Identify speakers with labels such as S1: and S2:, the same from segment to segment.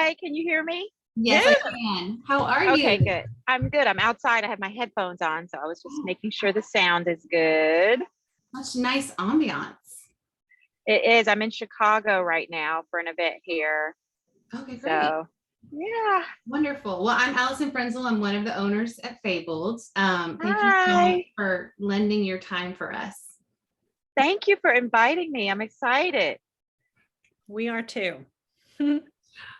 S1: Hi, can you hear me?
S2: Yes, I can. How are you?
S1: Okay, good. I'm good. I'm outside. I have my headphones on, so I was just making sure the sound is good.
S2: Such nice ambiance.
S1: It is. I'm in Chicago right now for an event here.
S2: Okay, great.
S1: So, yeah.
S2: Wonderful. Well, I'm Allison Frenzel. I'm one of the owners at Fabled. Thank you so
S1: Hi.
S2: much for lending your time for us.
S1: Thank you for inviting me. I'm excited.
S3: We are too.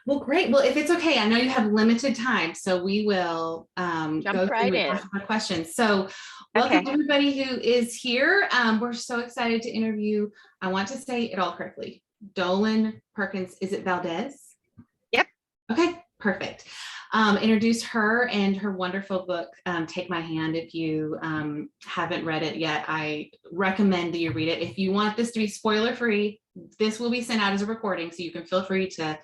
S2: Well, great. Well, if it's okay, I know you have limited time, so we will go
S1: right
S2: through
S1: in.
S2: the questions. So welcome
S1: Okay.
S2: to everybody who is here. We're so excited to interview. I want to say it all correctly. Dolen Perkins, is it Valdez?
S1: Yep.
S2: Okay, perfect. Introduce her and her wonderful book, Take My Hand. If you haven't read it yet, I recommend that you read it. If you want this to be spoiler free, this will be sent out as a recording, so you can feel free to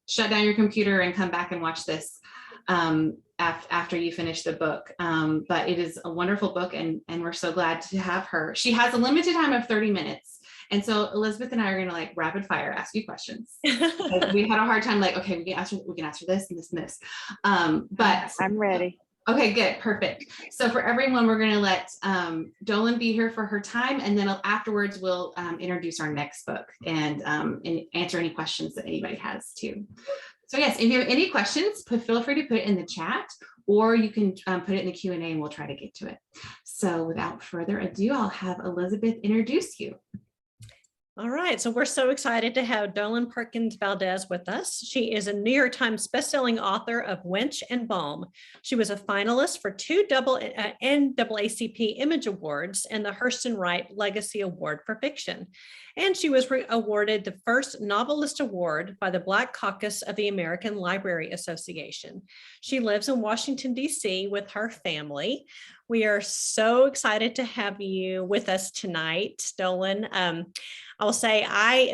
S2: shut down your computer and come back and watch this after you finish the book. But it is a wonderful book, and we're so glad to have her. She has a limited time of 30 minutes. And so Elizabeth and I are going to like rapid fire ask you questions. We had a hard time, like, okay, we can answer this and this and this. But
S1: I'm ready.
S2: Okay, good, perfect. So for everyone, we're going to let Dolen be here for her time, and then afterwards we'll introduce our next book and answer any questions that anybody has too. So yes, if you have any questions, feel free to put it in the chat, or you can put it in the Q&A and we'll try to get to it. So without further ado, I'll have Elizabeth introduce you.
S3: All right, so we're so excited to have Dolen Perkins-Valdez with us. She is a New York Times bestselling author of Wench and Balm. She was a finalist for 2 NAACP Image Awards and the Hurston Wright Legacy Award for Fiction. And she was awarded the first Novelist Award by the Black Caucus of the American Library Association. She lives in Washington, D.C. with her family. We are so excited to have you with us tonight, Dolen. I'll say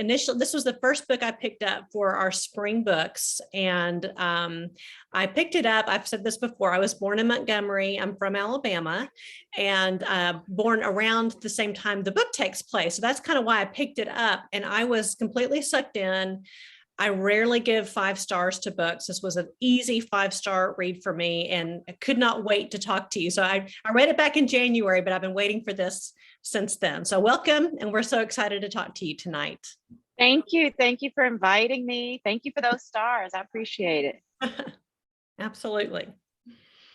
S3: this was the first book I picked up for our spring books. And I picked it up. I've said this before. I was born in Montgomery. I'm from Alabama, and born around the same time the book takes place. So that's kind of why I picked it up. And I was completely sucked in. I rarely give 5 stars to books. This was an easy 5-star read for me, and I could not wait to talk to you. So I read it back in January, but I've been waiting for this since then. So welcome, and we're so excited to talk to you tonight.
S1: Thank you. Thank you for inviting me. Thank you for those stars. I appreciate it.
S3: Absolutely.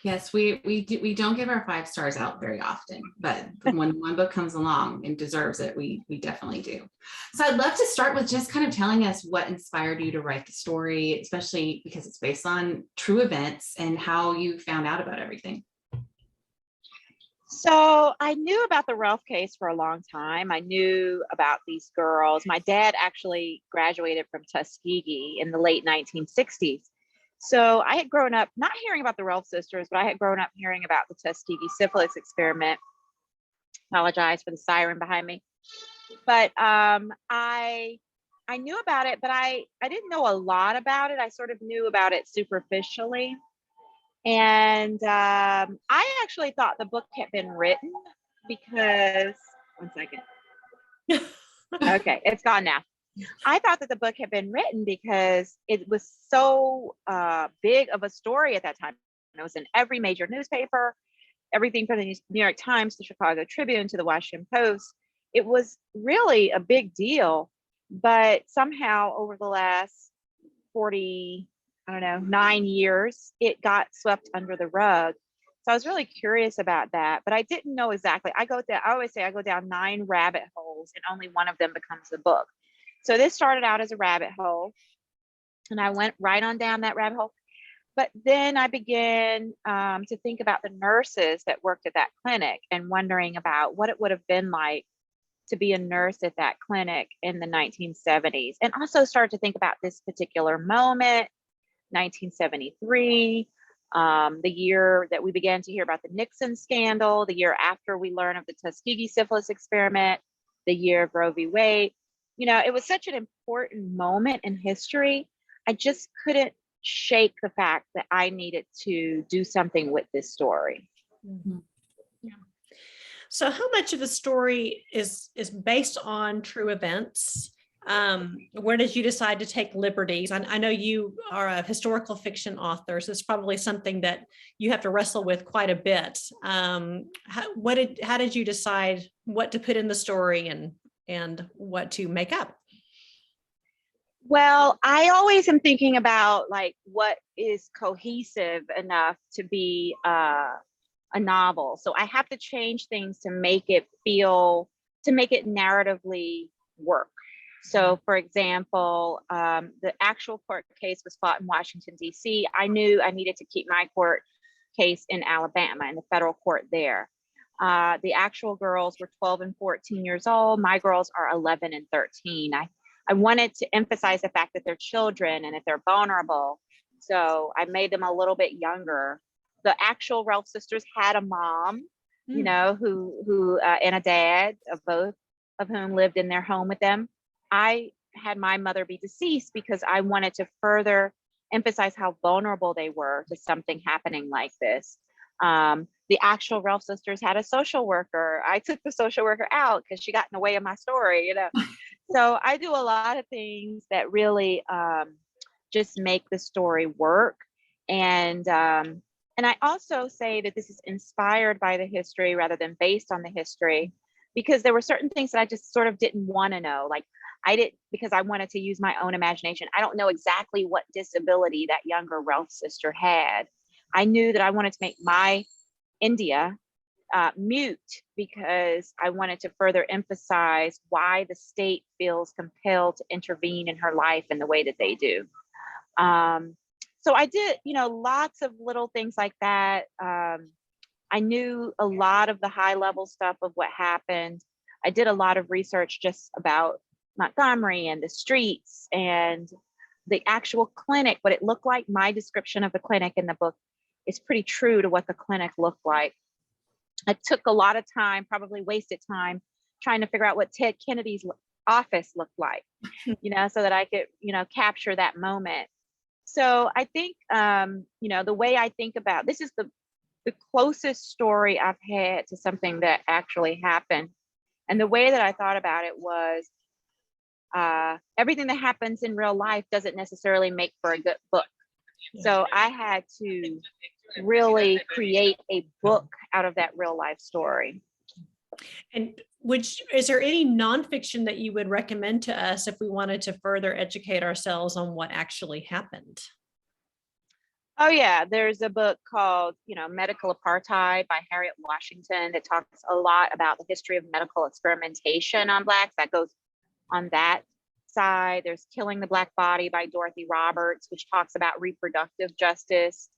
S2: Yes, we don't give our 5 stars out very often, but when one book comes along and deserves it, we definitely do. So I'd love to start with just kind of telling us what inspired you to write the story, especially because it's based on true events, and how you found out about everything.
S1: So I knew about the Ralph case for a long time. I knew about these girls. My dad actually graduated from Tuskegee in the late 1960s. So I had grown up not hearing about the Ralph sisters, but I had grown up hearing about the Tuskegee syphilis experiment. Apologize for the siren behind me. But I knew about it, but I didn't know a lot about it. I sort of knew about it superficially. And I actually thought the book had been written because, one second. Okay, it's gone now. I thought that the book had been written because it was so big of a story at that time. It was in every major newspaper, everything from the New York Times, the Chicago Tribune, to the Washington Post. It was really a big deal, but somehow over the last 9 years, it got swept under the rug. So I was really curious about that, but I didn't know exactly. I always say I go down 9 rabbit holes and only one of them becomes the book. So this started out as a rabbit hole, and I went right on down that rabbit hole. But then I began to think about the nurses that worked at that clinic and wondering about what it would have been like to be a nurse at that clinic in the 1970s. And also started to think about this particular moment, 1973, the year that we began to hear about the Nixon scandal, the year after we learned of the Tuskegee syphilis experiment, the year of Roe v. Wade. You know, it was such an important moment in history. I just couldn't shake the fact that I needed to do something with this story.
S3: Mm-hmm. Yeah. So how much of the story is based on true events? Where did you decide to take liberties? I know you are a historical fiction author, so it's probably something that you have to wrestle with quite a bit. How did you decide what to put in the story and what to make up?
S1: Well, I always am thinking about like what is cohesive enough to be a novel. So I have to change things to make it narratively work. So for example, the actual court case was fought in Washington, D.C. I knew I needed to keep my court case in Alabama, in the federal court there. The actual girls were 12 and 14 years old. My girls are 11 and 13. I wanted to emphasize the fact that they're children and that they're vulnerable. So I made them a little bit younger. The actual Ralph sisters had a mom, you know, who and a dad, of both of whom lived in their home with them. I had my mother be deceased because I wanted to further emphasize how vulnerable they were to something happening like this. The actual Ralph sisters had a social worker. I took the social worker out because she got in the way of my story, you know. So I do a lot of things that really just make the story work. And I also say that this is inspired by the history rather than based on the history, because there were certain things that I just sort of didn't want to know. Like because I wanted to use my own imagination. I don't know exactly what disability that younger Ralph sister had. I knew that I wanted to make my India mute because I wanted to further emphasize why the state feels compelled to intervene in her life in the way that they do. So I did, you know, lots of little things like that. I knew a lot of the high level stuff of what happened. I did a lot of research just about Montgomery and the streets and the actual clinic, what it looked like. My description of the clinic in the book is pretty true to what the clinic looked like. I took a lot of time, probably wasted time, trying to figure out what Ted Kennedy's office looked like, you know, so that I could, you know, capture that moment. So I think, you know, the way I think about this is the closest story I've had to something that actually happened. And the way that I thought about it was everything that happens in real life doesn't necessarily make for a good book. So I had to really create a book out of that real life story.
S3: And is there any nonfiction that you would recommend to us if we wanted to further educate ourselves on what actually happened?
S1: Oh yeah, there's a book called, you know, Medical Apartheid by Harriet Washington that talks a lot about the history of medical experimentation on Blacks. That goes on that side. There's Killing the Black Body by Dorothy Roberts, which talks about reproductive justice.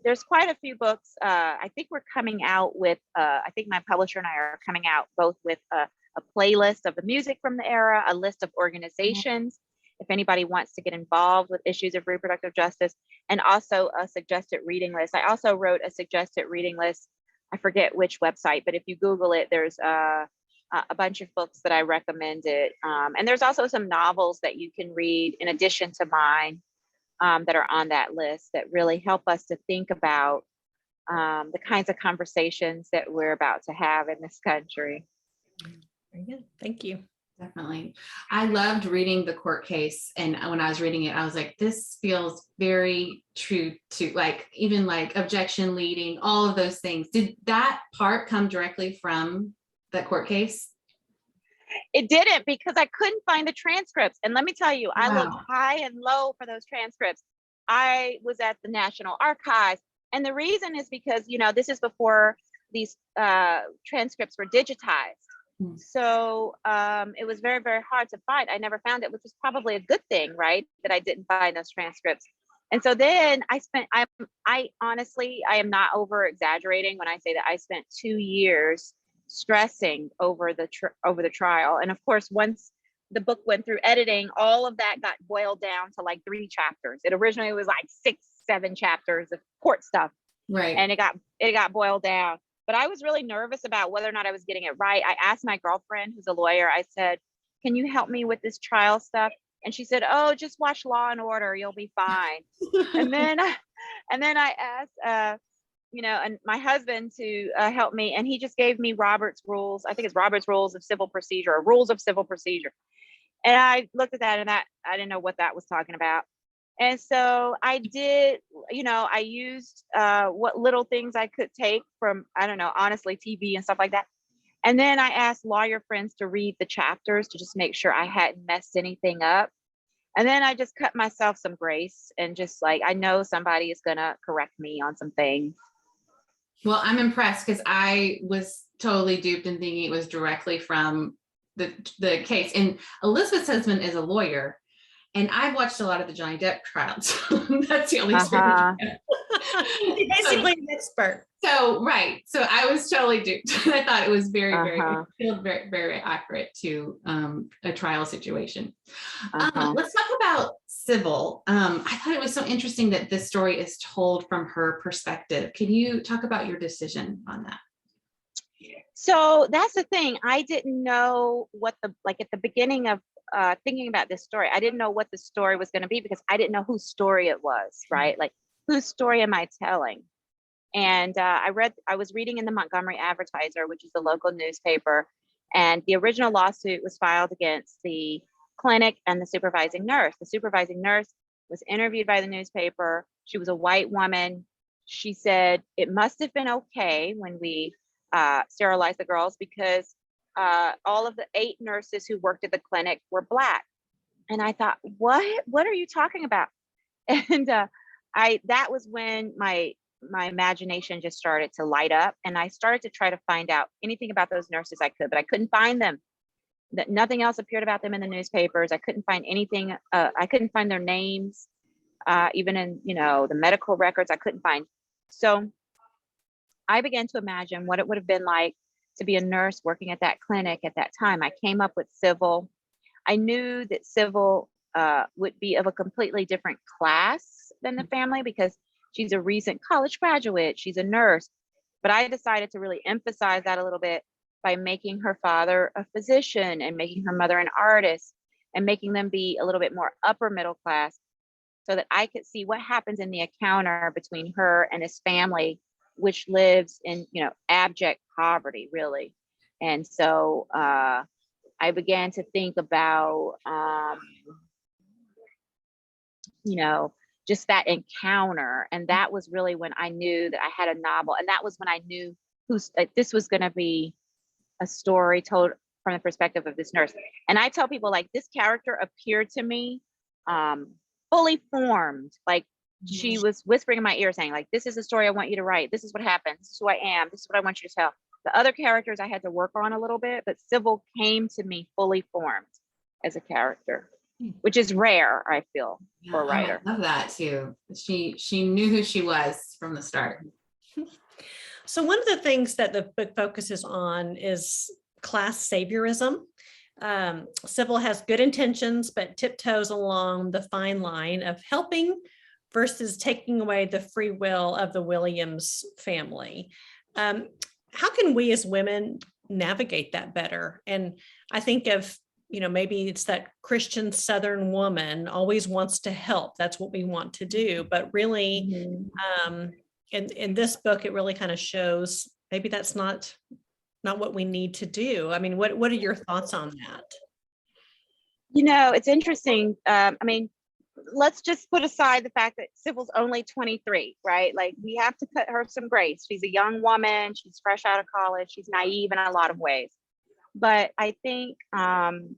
S1: There's quite a few books. I think we're coming out with, I think my publisher and I are coming out both with a playlist of the music from the era, a list of organizations, if anybody wants to get involved with issues of reproductive justice, and also a suggested reading list. I also wrote a suggested reading list. I forget which website, but if you Google it, there's a bunch of books that I recommended. And there's also some novels that you can read in addition to mine that are on that list that really help us to think about the kinds of conversations that we're about to have in this country.
S3: Very good. Thank you.
S2: Definitely. I loved reading the court case. And when I was reading it, I was like, this feels very true to like, even like objection leading, all of those things. Did that part come directly from that court case?
S1: It didn't, because I couldn't find the transcripts. And let me tell you, I looked
S2: Wow.
S1: high and low for those transcripts. I was at the National Archives. And the reason is because, you know, this is before these transcripts were digitized. So it was very, very hard to find. I never found it, which was probably a good thing, right? That I didn't find those transcripts. And so then I honestly, I am not over exaggerating when I say that I spent 2 years stressing over the trial. And of course, once the book went through editing, all of that got boiled down to like 3 chapters. It originally was like 6, 7 chapters of court stuff.
S2: Right.
S1: And it got boiled down. But I was really nervous about whether or not I was getting it right. I asked my girlfriend, who's a lawyer, I said, can you help me with this trial stuff? And she said, oh, just watch Law and Order, you'll be fine. and then I asked and my husband to help me, and he just gave me Robert's rules. I think it's Robert's rules of civil procedure, or rules of civil procedure. And I looked at that, and I didn't know what that was talking about. And so I did, I used what little things I could take from, I don't know, honestly, TV and stuff like that. And then I asked lawyer friends to read the chapters to just make sure I hadn't messed anything up. And then I just cut myself some grace, and just like, I know somebody is going to correct me on some things.
S2: Well, I'm impressed, because I was totally duped in thinking it was directly from the case. And Elizabeth's husband is a lawyer, and I've watched a lot of the Johnny Depp trials. That's the only
S1: Uh-huh.
S3: Basically an expert.
S2: So, right. So I was totally duped. I thought it was very,
S1: Uh-huh.
S2: very, very accurate to a trial situation.
S1: Uh-huh.
S2: Let's talk about Sybil. I thought it was so interesting that this story is told from her perspective. Can you talk about your decision on that?
S1: So that's the thing. I didn't know what at the beginning of thinking about this story, I didn't know what the story was going to be, because I didn't know whose story it was, right? Like, whose story am I telling? And I was reading in the Montgomery Advertiser, which is the local newspaper, and the original lawsuit was filed against the clinic and the supervising nurse. The supervising nurse was interviewed by the newspaper. She was a white woman. She said it must have been okay when we sterilized the girls, because all of the 8 nurses who worked at the clinic were Black. And I thought, what are you talking about? And that was when my imagination just started to light up, and I started to try to find out anything about those nurses I could, but I couldn't find them. That nothing else appeared about them in the newspapers. I couldn't find anything. I couldn't find their names, even in the medical records. I couldn't find. So I began to imagine what it would have been like to be a nurse working at that clinic at that time. I came up with Sybil. I knew that Sybil would be of a completely different class than the family, because she's a recent college graduate. She's a nurse. But I decided to really emphasize that a little bit by making her father a physician, and making her mother an artist, and making them be a little bit more upper middle class, so that I could see what happens in the encounter between her and his family, which lives in, abject poverty, really. And so I began to think about, just that encounter. And that was really when I knew that I had a novel. And that was when I knew this was going to be a story told from the perspective of this nurse. And I tell people, like, this character appeared to me fully formed. Like, she was whispering in my ear saying, like, this is the story I want you to write. This is what happened. This is who I am. This is what I want you to tell. The other characters I had to work on a little bit, but Sybil came to me fully formed as a character, which is rare, I feel, for a writer.
S2: I love that too. She knew who she was from the start.
S3: So one of the things that the book focuses on is class saviorism. Sybil has good intentions, but tiptoes along the fine line of helping versus taking away the free will of the Williams family. How can we as women navigate that better? And I think of, maybe it's that Christian Southern woman always wants to help. That's what we want to do. But really, in this book, it really kind of shows maybe that's not what we need to do. I mean, what are your thoughts on that?
S1: It's interesting. Let's just put aside the fact that Sybil's only 23, right? Like, we have to cut her some grace. She's a young woman. She's fresh out of college. She's naive in a lot of ways. But I think, one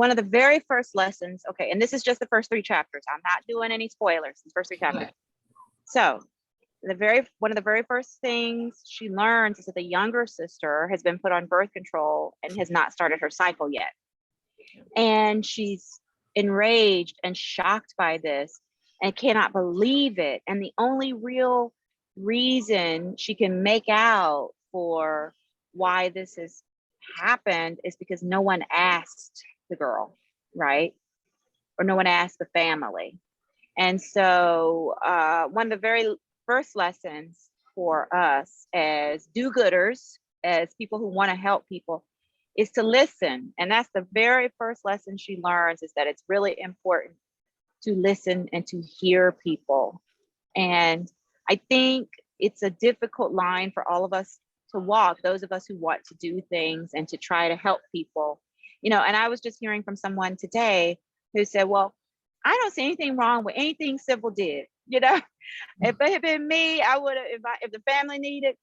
S1: of the very first lessons, okay, and this is just the first 3 chapters. I'm not doing any spoilers, the first 3 chapters. Okay. So one of the very first things she learns is that the younger sister has been put on birth control and has not started her cycle yet. And she's enraged and shocked by this and cannot believe it. And the only real reason she can make out for why this has happened is because no one asked the girl, right? Or no one asked the family. And so one of the very first lessons for us as do-gooders, as people who want to help people, is to listen. And that's the very first lesson she learns, is that it's really important to listen and to hear people. And I think it's a difficult line for all of us to walk, those of us who want to do things and to try to help people. And I was just hearing from someone today who said, well, I don't see anything wrong with anything Civil did. If it had been me, I would have, if the family needed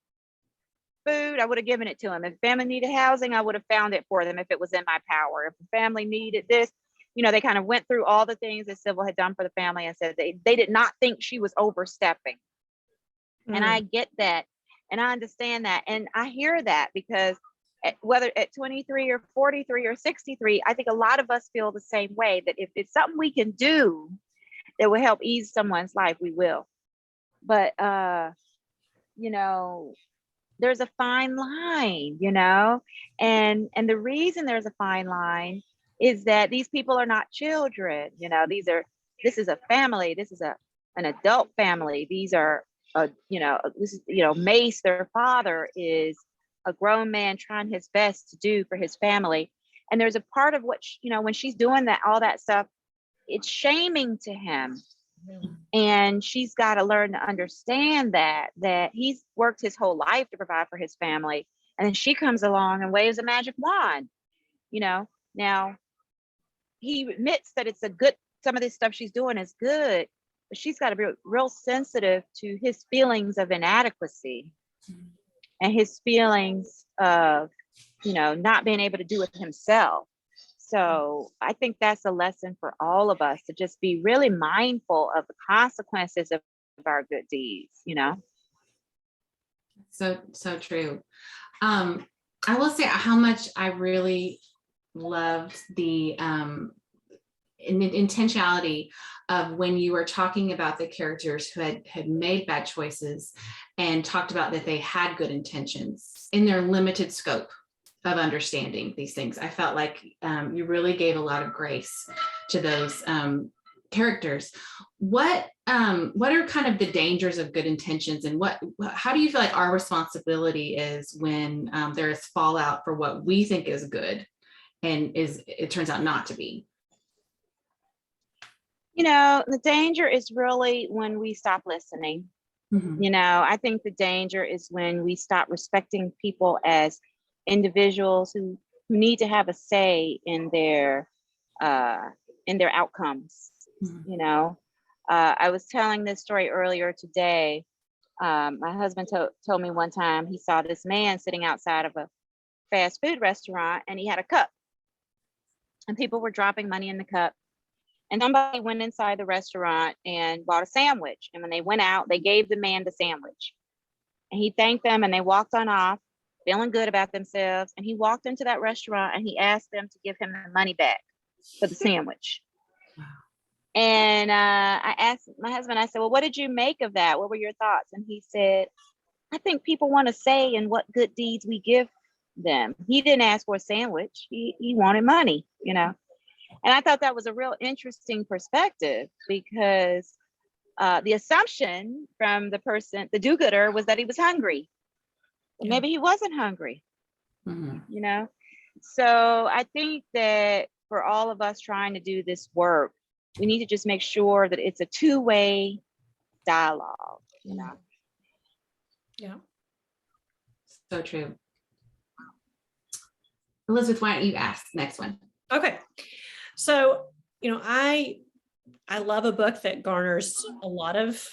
S1: food, I would have given it to them. If the family needed housing, I would have found it for them if it was in my power. If the family needed this, they kind of went through all the things that Civil had done for the family and said they did not think she was overstepping. And I get that. And I understand that. And I hear that because whether at 23 or 43 or 63, I think a lot of us feel the same way, that if it's something we can do that will help ease someone's life, we will. But, there's a fine line, and the reason there's a fine line is that these people are not children. This is a family. This is an adult family. These are, Mace, their father, is a grown man trying his best to do for his family. And there's a part of what, when she's doing all that stuff, it's shaming to him. And she's got to learn to understand that he's worked his whole life to provide for his family. And then she comes along and waves a magic wand. Now he admits that it's some of this stuff she's doing is good, but she's got to be real sensitive to his feelings of inadequacy and his feelings of, not being able to do it himself. So I think that's a lesson for all of us, to just be really mindful of the consequences of our good deeds,
S2: So true. I will say how much I really loved the intentionality of when you were talking about the characters who had made bad choices and talked about that they had good intentions in their limited scope of understanding these things. I felt like you really gave a lot of grace to those characters. What are kind of the dangers of good intentions, and how do you feel like our responsibility is when there is fallout for what we think is good and it turns out not to be?
S1: The danger is really when we stop listening.
S2: Mm-hmm.
S1: I think the danger is when we stop respecting people as individuals who need to have a say in their outcomes.
S2: Mm-hmm.
S1: I was telling this story earlier today. My husband told me one time he saw this man sitting outside of a fast food restaurant, and he had a cup, and people were dropping money in the cup. And somebody went inside the restaurant and bought a sandwich. And when they went out, they gave the man the sandwich. And he thanked them, and they walked on off, feeling good about themselves. And he walked into that restaurant and he asked them to give him the money back for the sandwich. And I asked my husband, I said, well, what did you make of that? What were your thoughts? And he said, I think people want to say in what good deeds we give them. He didn't ask for a sandwich. He wanted money, And I thought that was a real interesting perspective, because the assumption from the person, the do-gooder, was that he was hungry. Well, maybe he wasn't hungry, So I think that for all of us trying to do this work, we need to just make sure that it's a two-way dialogue,
S3: Yeah.
S2: So true. Elizabeth, why don't you ask the next one?
S3: Okay. So, I love a book that garners a lot of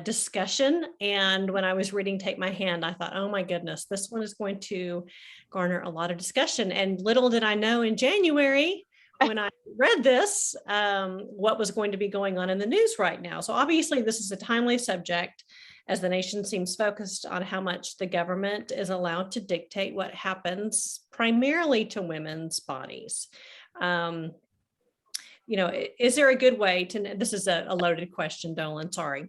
S3: discussion. And when I was reading Take My Hand, I thought, oh my goodness, this one is going to garner a lot of discussion. And little did I know in January, when I read this, what was going to be going on in the news right now. So obviously this is a timely subject, as the nation seems focused on how much the government is allowed to dictate what happens primarily to women's bodies. Is there a good way to, this is a loaded question, Dolen, sorry.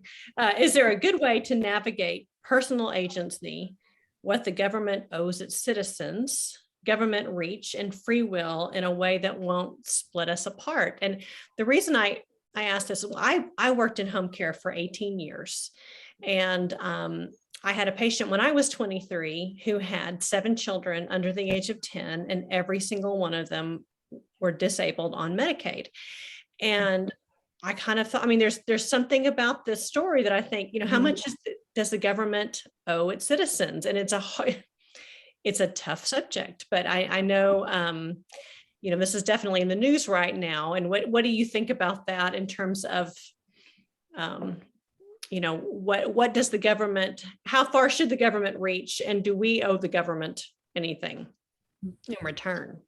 S3: Is there a good way to navigate personal agency, what the government owes its citizens, government reach, and free will in a way that won't split us apart? And the reason I asked this, I worked in home care for 18 years. And I had a patient when I was 23 who had 7 children under the age of 10, and every single one of them were disabled on Medicaid. And I kind of thought, I mean, there's something about this story that I think, how much does the government owe its citizens? And it's a tough subject, but I know, this is definitely in the news right now. And what do you think about that in terms of, what does the government, how far should the government reach? And do we owe the government anything in return?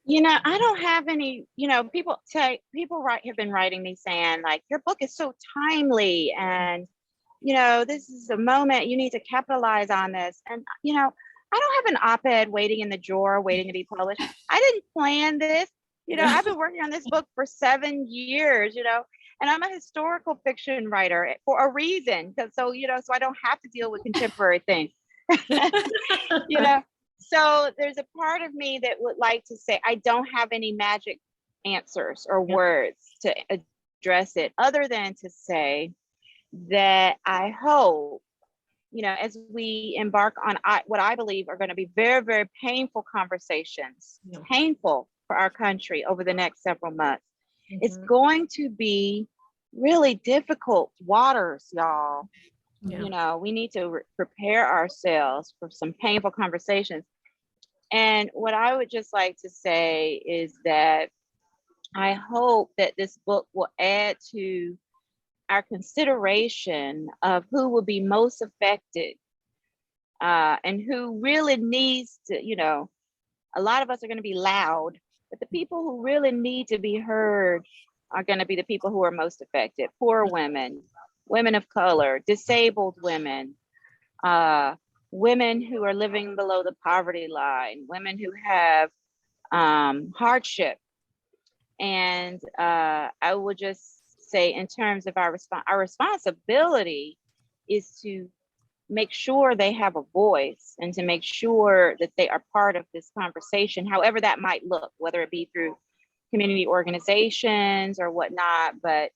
S1: I don't have any, people have been writing me saying like, your book is so timely and, this is a moment you need to capitalize on this. And, I don't have an op-ed waiting in the drawer, waiting to be published. I didn't plan this. I've been working on this book for 7 years, and I'm a historical fiction writer for a reason. So I don't have to deal with contemporary things. So there's a part of me that would like to say, I don't have any magic answers or words to address it, other than to say that I hope, as we embark on what I believe are going to be very, very painful conversations, painful for our country over the next several months. It's going to be really difficult waters, y'all. We need to prepare ourselves for some painful conversations. And what I would just like to say is that I hope that this book will add to our consideration of who will be most affected and who really needs to, a lot of us are going to be loud, but the people who really need to be heard are going to be the people who are most affected: poor women, women of color, disabled women, women who are living below the poverty line, women who have hardship. And I would just say, in terms of our responsibility is to make sure they have a voice and to make sure that they are part of this conversation, however that might look, whether it be through community organizations or whatnot. But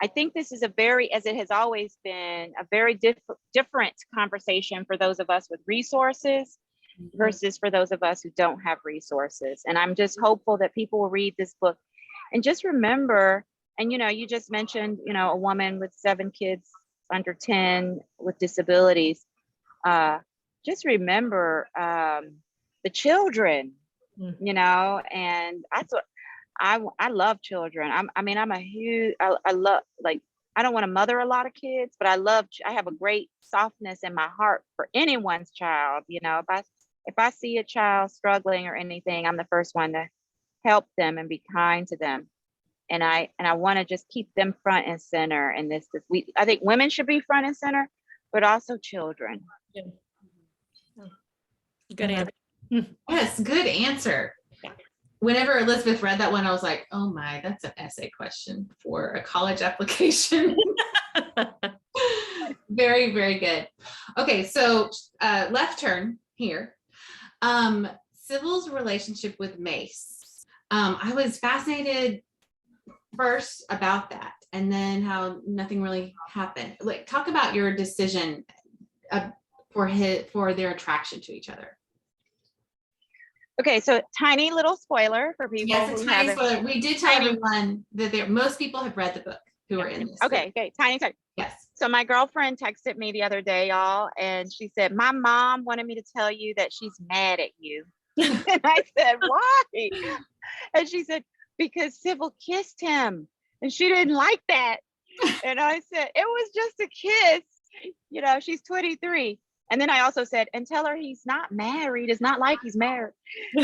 S1: I think this is as it has always been, a very different conversation for those of us with resources versus for those of us who don't have resources. And I'm just hopeful that people will read this book and just remember, and you just mentioned, a woman with 7 kids under 10 with disabilities. Just remember the children, and that's what I love children. I'm a huge, I love, like, I don't want to mother a lot of kids, but I have a great softness in my heart for anyone's child. If I see a child struggling or anything, I'm the first one to help them and be kind to them. And I want to just keep them front and center in this. I think women should be front and center, but also children.
S3: Good answer.
S2: Yes, good answer. Whenever Elizabeth read that one, I was like, oh my, that's an essay question for a college application. Very, very good. Okay, so left turn here. Sybil's relationship with Mace. I was fascinated first about that, and then how nothing really happened. Like, talk about your decision for their attraction to each other.
S1: Okay, so tiny little spoiler for people.
S2: Yes, a tiny spoiler. We did tell everyone that most people have read the book who are in this.
S1: Okay, tiny.
S2: Yes.
S1: So my girlfriend texted me the other day, y'all, and she said, my mom wanted me to tell you that she's mad at you. And I said, why? And she said, because Sybil kissed him and she didn't like that. And I said, it was just a kiss. She's 23. And then I also said, and tell her he's not married. It's not like he's married.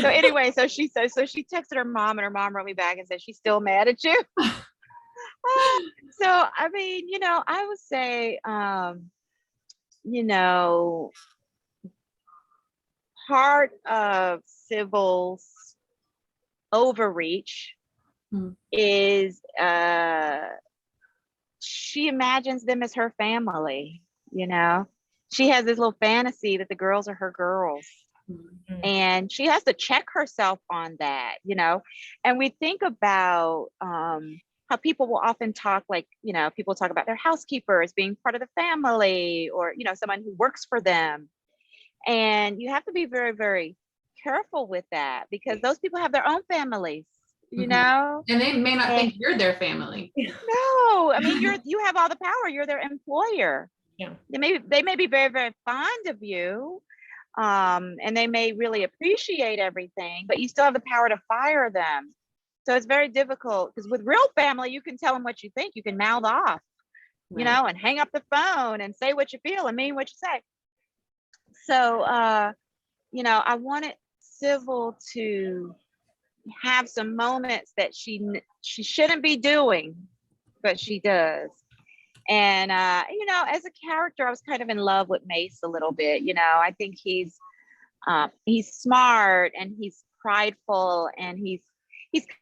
S1: So anyway, so she texted her mom, and her mom wrote me back and said, she's still mad at you. So, I mean, I would say, part of Sybil's overreach is she imagines them as her family. She has this little fantasy that the girls are her girls. And she has to check herself on that, and we think about how people will often talk, like, people talk about their housekeeper as being part of the family, or, someone who works for them. And you have to be very, very careful with that, because those people have their own families, you know?
S2: And they may not
S1: And
S2: think you're their family.
S1: no, I mean, you have all the power. You're their employer.
S3: Yeah.
S1: They may be very, very fond of you. And they may really appreciate everything, but you still have the power to fire them. So it's very difficult because with real family, you can tell them what you think. You can mouth off, you know, and hang up the phone and say what you feel and mean what you say. So, you know, I wanted Civil to have some moments that she shouldn't be doing, but she does. And you know, as a character, I was kind of in love with Mace a little bit. You know, I think he's smart and he's prideful and he's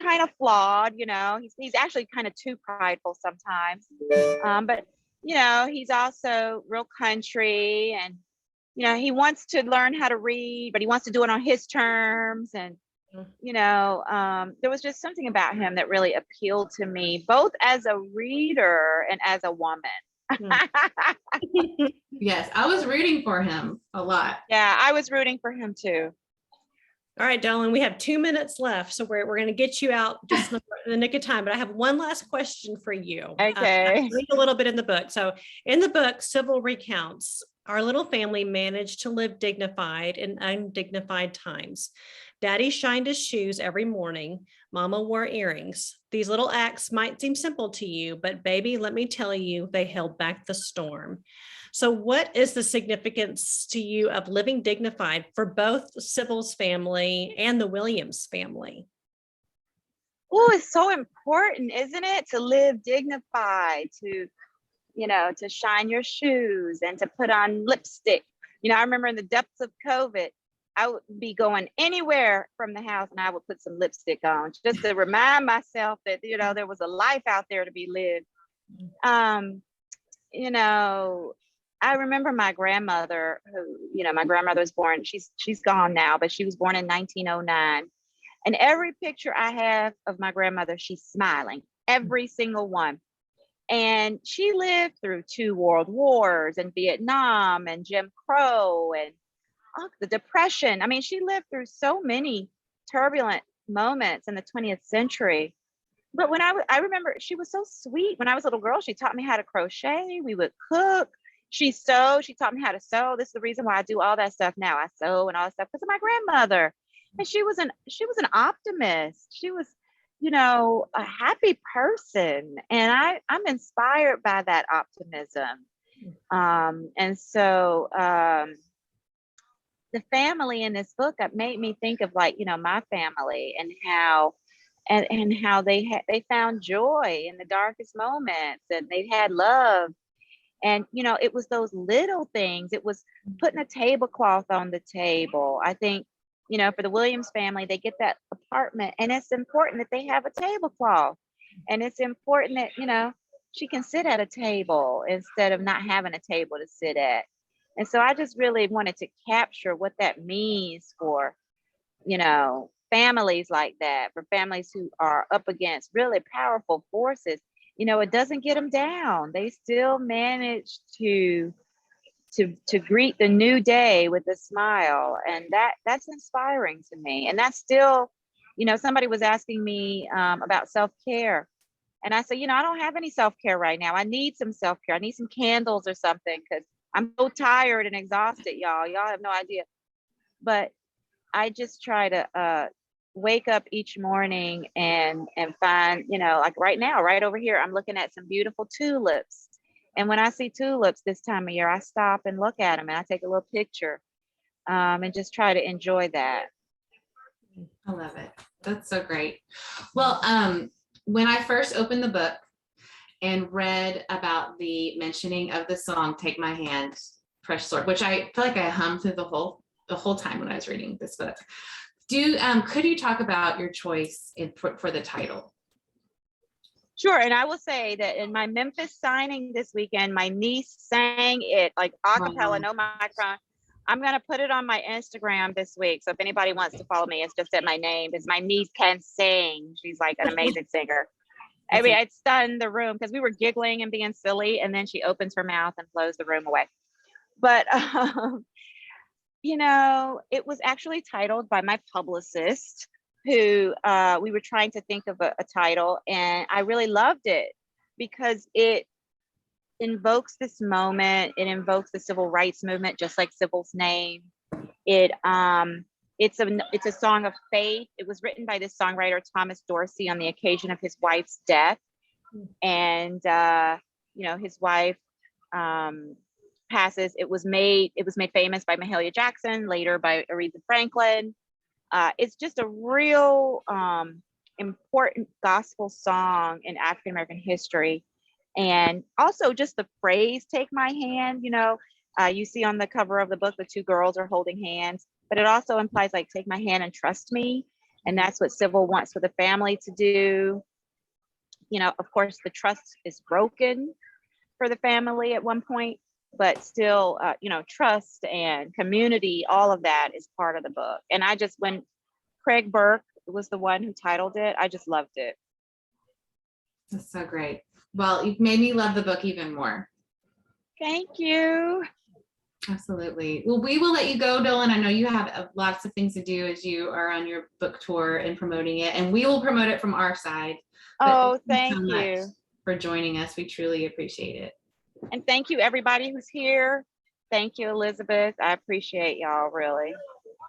S1: kind of flawed. You know, he's actually kind of too prideful sometimes. But you know, he's also real country, and you know, he wants to learn how to read, but he wants to do it on his terms. And you know, there was just something about him that really appealed to me, both as a reader and as a woman.
S2: Yes, I was rooting for him a lot.
S1: Yeah, I was rooting for him too.
S3: All right, Dolen, we have 2 minutes left, so we're going to get you out just in the nick of time. But I have one last question for you.
S1: Okay.
S3: Read a little bit in the book. So in the book, Civil recounts, our little family managed to live dignified in undignified times. Daddy shined his shoes every morning. Mama wore earrings. These little acts might seem simple to you, but baby, let me tell you, they held back the storm. So what is the significance to you of living dignified for both Civil's family and the Williams family?
S1: Oh, it's so important, isn't it? To live dignified, to, you know, to shine your shoes and to put on lipstick. You know, I remember in the depths of COVID, I would be going anywhere from the house and I would put some lipstick on just to remind myself that, you know, there was a life out there to be lived. You know, I remember my grandmother who, you know, my grandmother was born, she's gone now, but she was born in 1909. And every picture I have of my grandmother, she's smiling, every single one. And she lived through 2 world wars and Vietnam and Jim Crow and the Depression. I mean, she lived through so many turbulent moments in the 20th century. But when I remember she was so sweet. When I was a little girl, she taught me how to crochet. We would cook. She sewed. She taught me how to sew. This is the reason why I do all that stuff now. I sew and all that stuff because of my grandmother. And she was an optimist. She was, you know, a happy person. And I'm inspired by that optimism. And so the family in this book made me think of, like, you know, my family and how they found joy in the darkest moments, and they had love. And you know, it was those little things. It was putting a tablecloth on the table. I think, you know, for the Williams family, they get that apartment, and it's important that they have a tablecloth, and it's important that, you know, she can sit at a table instead of not having a table to sit at. And so I just really wanted to capture what that means for, you know, families like that, for families who are up against really powerful forces. You know, it doesn't get them down. They still manage to greet the new day with a smile. And that's inspiring to me. And that's still, you know, somebody was asking me about self-care. And I said, you know, I don't have any self-care right now. I need some self-care. I need some candles or something because I'm so tired and exhausted, y'all. Y'all have no idea. But I just try to wake up each morning and find, you know, like right now, right over here, I'm looking at some beautiful tulips. And when I see tulips this time of year, I stop and look at them and I take a little picture and just try to enjoy that.
S2: I love it. That's so great. Well, when I first opened the book and read about the mentioning of the song "Take My Hand, Precious Sword," which I feel like I hummed through the whole time when I was reading this book. Could you talk about your choice for the title?
S1: Sure. And I will say that in my Memphis signing this weekend, my niece sang it like a cappella, no microphone. I'm going to put it on my Instagram this week. So if anybody wants to follow me, it's just at my name. Because my niece can sing. She's like an amazing singer. I mean, it stunned the room because we were giggling and being silly. And then she opens her mouth and blows the room away. But, you know, it was actually titled by my publicist. who we were trying to think of a title, and I really loved it because it invokes this moment. It invokes the civil rights movement, just like Sybil's name. It's a song of faith. It was written by this songwriter Thomas Dorsey on the occasion of his wife's death, and his wife passes. It was made famous by Mahalia Jackson, later by Aretha Franklin. It's just a real important gospel song in African American history. And also just the phrase, take my hand, you see on the cover of the book, the two girls are holding hands, but it also implies like, take my hand and trust me. And that's what Sybil wants for the family to do. Of course, the trust is broken for the family at one point, but still, trust and community, all of that is part of the book. And when Craig Burke was the one who titled it, I just loved it.
S2: That's so great. Well, you've made me love the book even more.
S1: Thank you.
S2: Absolutely. Well, we will let you go, Dolen. I know you have lots of things to do as you are on your book tour and promoting it, and we will promote it from our side.
S1: Oh,
S2: thank
S1: you so much
S2: for joining us. We truly appreciate it.
S1: And thank you, everybody who's here. Thank you, Elizabeth. I appreciate y'all, really.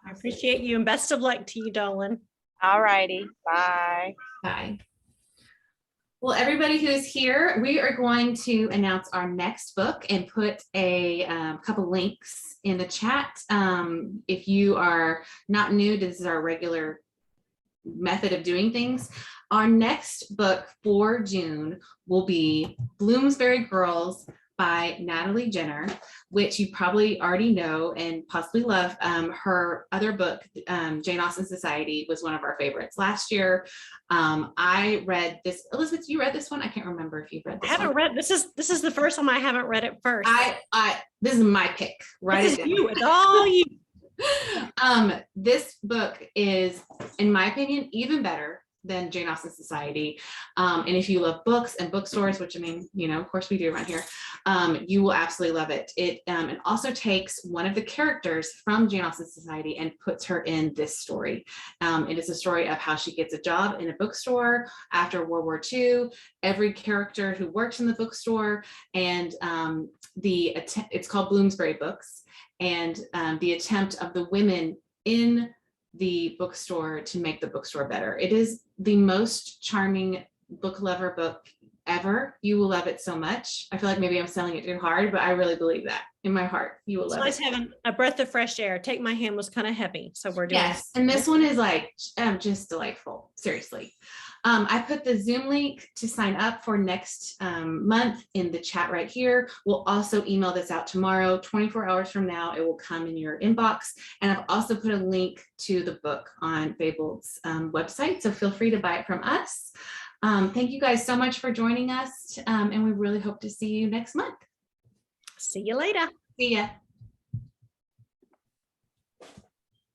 S3: I appreciate you, and best of luck to you, Dolen.
S1: All righty. Bye.
S2: Bye. Well, everybody who is here, we are going to announce our next book and put a couple links in the chat. If you are not new, this is our regular method of doing things. Our next book for June will be Bloomsbury Girls by Natalie Jenner, which you probably already know and possibly love. Her other book, Jane Austen's Society, was one of our favorites last year. I read this. Elizabeth, you read this one? I can't remember if you've read this. I haven't read.
S3: This is the first time I haven't read it first.
S2: This is my pick, right?
S3: This is you. It's all you.
S2: This book is, in my opinion, even better than Jane Austen's Society. And if you love books and bookstores, which I mean, of course we do around here, you will absolutely love it. It also takes one of the characters from Jane Austen's Society and puts her in this story. It is a story of how she gets a job in a bookstore after World War II, every character who works in the bookstore, and it's called Bloomsbury Books, and the attempt of the women in the bookstore to make the bookstore better. It is the most charming book lover book ever. You will love it so much. I feel like maybe I'm selling it too hard, but I really believe that in my heart. You will love it. It's nice
S3: having a breath of fresh air. Take My Hand was kind of heavy, so we're doing
S2: yes. And this one is like just delightful. Seriously. I put the Zoom link to sign up for next month in the chat right here. We'll also email this out tomorrow, 24 hours from now. It will come in your inbox. And I've also put a link to the book on Fabled's website, so feel free to buy it from us. Thank you guys so much for joining us, and we really hope to see you next month.
S3: See you later.
S2: See ya.